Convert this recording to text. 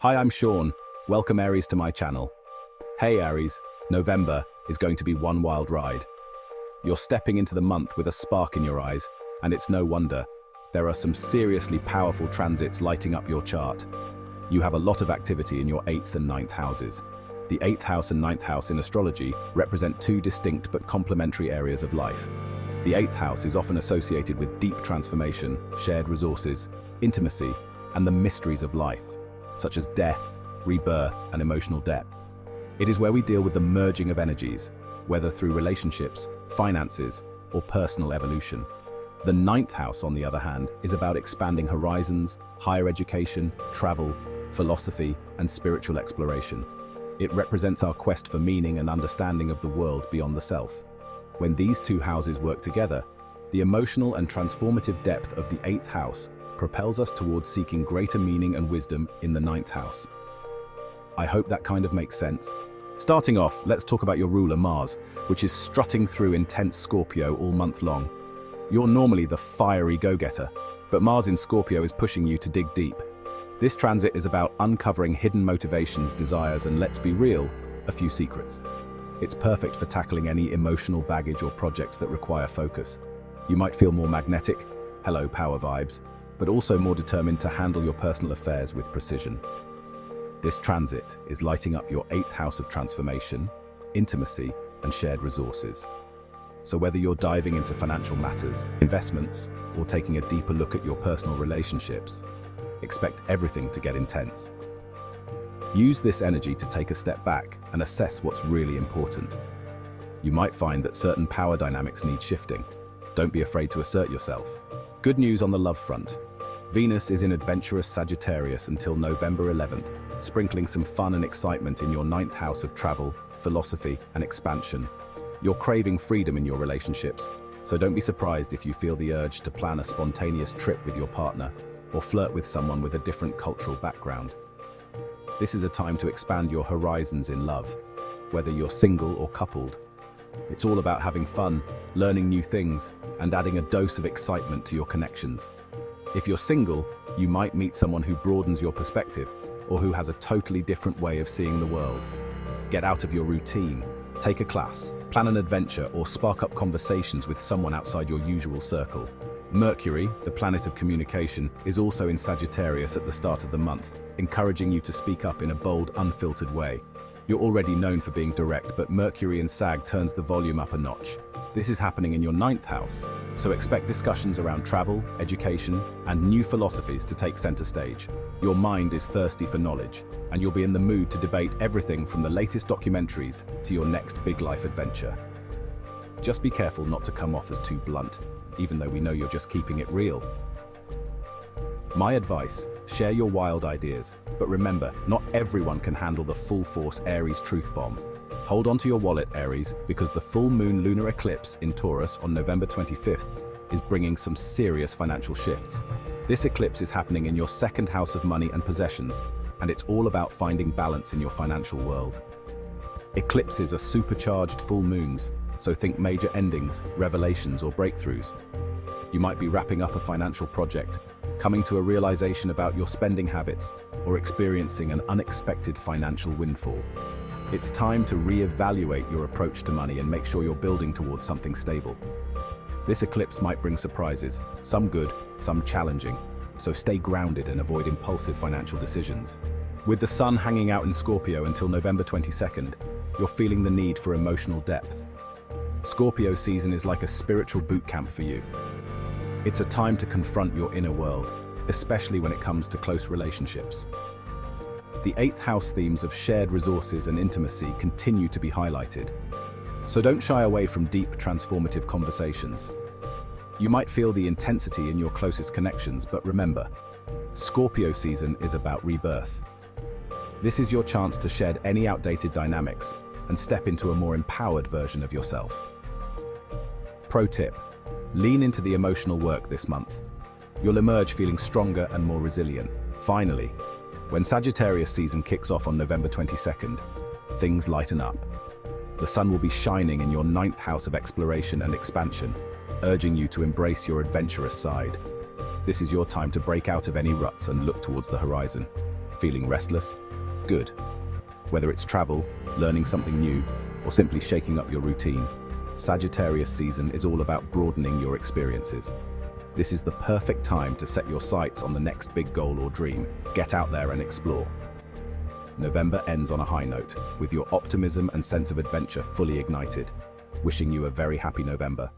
Hi, I'm Sean. Welcome Aries to my channel. Hey Aries, November is going to be one wild ride. You're stepping into the month with a spark in your eyes, and it's no wonder. There are some seriously powerful transits lighting up your chart. You have a lot of activity in your 8th and 9th houses. The 8th house and 9th house in astrology represent two distinct but complementary areas of life. The 8th house is often associated with deep transformation, shared resources, intimacy, and the mysteries of life, such as death, rebirth, and emotional depth. It is where we deal with the merging of energies, whether through relationships, finances, or personal evolution. The 9th house, on the other hand, is about expanding horizons, higher education, travel, philosophy, and spiritual exploration. It represents our quest for meaning and understanding of the world beyond the self. When these two houses work together, the emotional and transformative depth of the 8th house propels us towards seeking greater meaning and wisdom in the 9th house. I hope that kind of makes sense. Starting off, let's talk about your ruler Mars, which is strutting through intense Scorpio all month long. You're normally the fiery go-getter, but Mars in Scorpio is pushing you to dig deep. This transit is about uncovering hidden motivations, desires, and, let's be real, a few secrets. It's perfect for tackling any emotional baggage or projects that require focus. You might feel more magnetic, hello power vibes, but also more determined to handle your personal affairs with precision. This transit is lighting up your 8th house of transformation, intimacy, and shared resources. So whether you're diving into financial matters, investments, or taking a deeper look at your personal relationships, expect everything to get intense. Use this energy to take a step back and assess what's really important. You might find that certain power dynamics need shifting. Don't be afraid to assert yourself. Good news on the love front. Venus is in adventurous Sagittarius until November 11th, sprinkling some fun and excitement in your 9th house of travel, philosophy, and expansion. You're craving freedom in your relationships, so don't be surprised if you feel the urge to plan a spontaneous trip with your partner or flirt with someone with a different cultural background. This is a time to expand your horizons in love, whether you're single or coupled. It's all about having fun, learning new things, and adding a dose of excitement to your connections. If you're single, you might meet someone who broadens your perspective or who has a totally different way of seeing the world. Get out of your routine, take a class, plan an adventure, or spark up conversations with someone outside your usual circle. Mercury, the planet of communication, is also in Sagittarius at the start of the month, encouraging you to speak up in a bold, unfiltered way. You're already known for being direct, but Mercury in Sag turns the volume up a notch. This is happening in your 9th house, so expect discussions around travel, education, and new philosophies to take center stage. Your mind is thirsty for knowledge, and you'll be in the mood to debate everything from the latest documentaries to your next big life adventure. Just be careful not to come off as too blunt, even though we know you're just keeping it real. My advice, share your wild ideas, but remember, not everyone can handle the full-force Aries truth bomb. Hold on to your wallet, Aries, because the full moon lunar eclipse in Taurus on November 25th is bringing some serious financial shifts. This eclipse is happening in your 2nd house of money and possessions, and it's all about finding balance in your financial world. Eclipses are supercharged full moons, so think major endings, revelations, or breakthroughs. You might be wrapping up a financial project, coming to a realization about your spending habits, or experiencing an unexpected financial windfall. It's time to reevaluate your approach to money and make sure you're building towards something stable. This eclipse might bring surprises, some good, some challenging, so stay grounded and avoid impulsive financial decisions. With the sun hanging out in Scorpio until November 22nd, you're feeling the need for emotional depth. Scorpio season is like a spiritual boot camp for you. It's a time to confront your inner world, especially when it comes to close relationships. The 8th house themes of shared resources and intimacy continue to be highlighted, so don't shy away from deep, transformative conversations. You might feel the intensity in your closest connections, but remember, Scorpio season is about rebirth. This is your chance to shed any outdated dynamics and step into a more empowered version of yourself. Pro tip: lean into the emotional work this month. You'll emerge feeling stronger and more resilient. Finally, when Sagittarius season kicks off on November 22nd, things lighten up. The sun will be shining in your 9th house of exploration and expansion, urging you to embrace your adventurous side. This is your time to break out of any ruts and look towards the horizon. Feeling restless? Good. Whether it's travel, learning something new, or simply shaking up your routine, Sagittarius season is all about broadening your experiences. This is the perfect time to set your sights on the next big goal or dream. Get out there and explore. November ends on a high note, with your optimism and sense of adventure fully ignited. Wishing you a very happy November.